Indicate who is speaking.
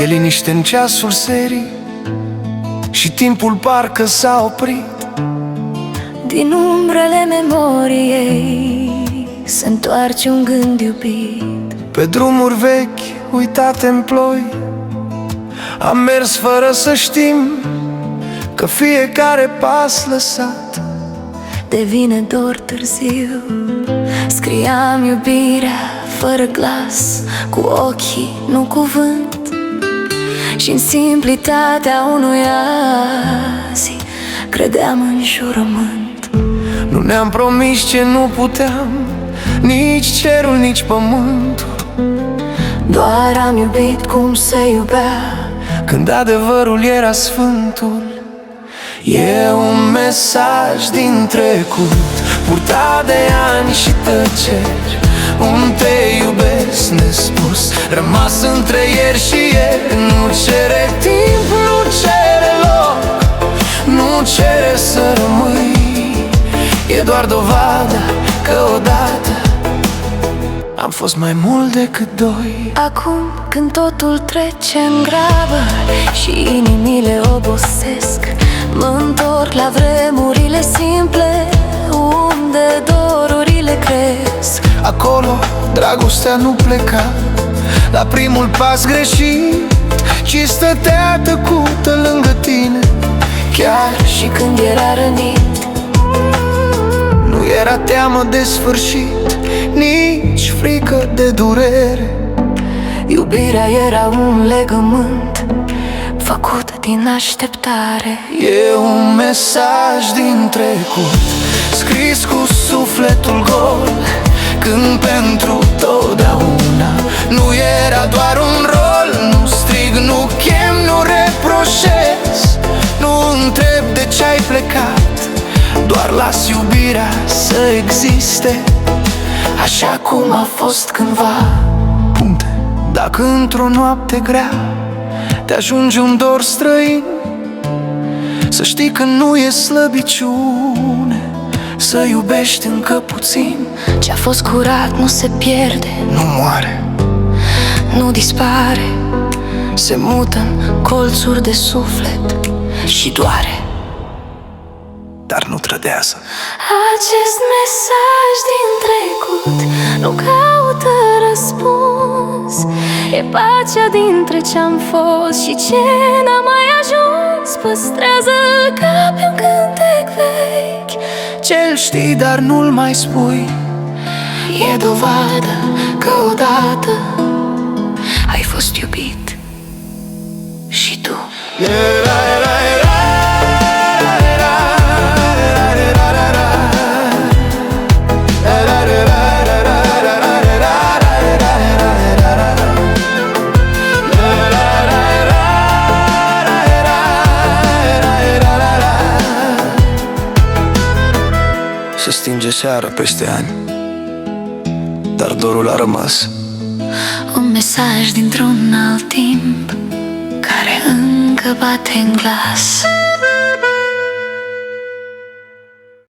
Speaker 1: E liniște în ceasul serii și timpul parcă s-a oprit.
Speaker 2: Din umbrele memoriei se întoarce un gând iubit.
Speaker 1: Pe drumuri vechi, uitate în ploi, am mers fără să știm că fiecare pas lăsat
Speaker 2: devine dor târziu. Scriam iubirea fără glas, cu ochii, nu cuvânt, și-n simplitatea unui azi credeam în jurământ.
Speaker 1: Nu ne-am promis ce nu puteam, nici cerul, nici pământul.
Speaker 2: Doar am iubit cum se iubea,
Speaker 1: când adevărul era sfântul. E un mesaj din trecut, purtat de ani și tăceri, un te iubesc nespus, rămas între ieri și ieri. Nu cere timp, nu cere loc, nu cere să rămâi. E doar dovada că odată am fost mai mult decât doi.
Speaker 2: Acum când totul trece în grabă și inimile obosesc, mă întorc la vremurile simple, unde dorurile cresc.
Speaker 1: Acolo dragostea nu pleca la primul pas greșit, ci stătea tăcută lângă tine, chiar
Speaker 2: Și când era rănit,
Speaker 1: nu era teamă de sfârșit, nici frică de durere.
Speaker 2: iubirea era un legământ făcut din așteptare.
Speaker 1: E un mesaj din trecut, scris cu sufletul gol, când pentru totdeauna nu era doar un rol. Nu strig, nu chem, nu reproșez, nu întreb de ce-ai plecat, doar las iubirea să existe așa cum a fost cândva. Punte. Dacă într-o noapte grea te ajunge un dor străin, să știi că nu e slăbiciune să iubești încă puțin.
Speaker 2: Ce-a fost curat nu se pierde,
Speaker 1: Nu moare,
Speaker 2: nu dispare, se mută în colțuri de suflet și doare.
Speaker 1: dar nu trădează.
Speaker 2: Acest mesaj din trecut nu caută răspuns, e pacea dintre ce-am fost și ce n-a mai ajuns. Păstrează ca pe un cântec vechi
Speaker 1: Ce-l știi, dar nu-l mai spui,
Speaker 2: e dovadă că odată ai fost iubit și tu.
Speaker 1: Se stinge seara peste ani, dar dorul a rămas.
Speaker 2: Un mesaj dintr-un alt timp care încă bate în glas.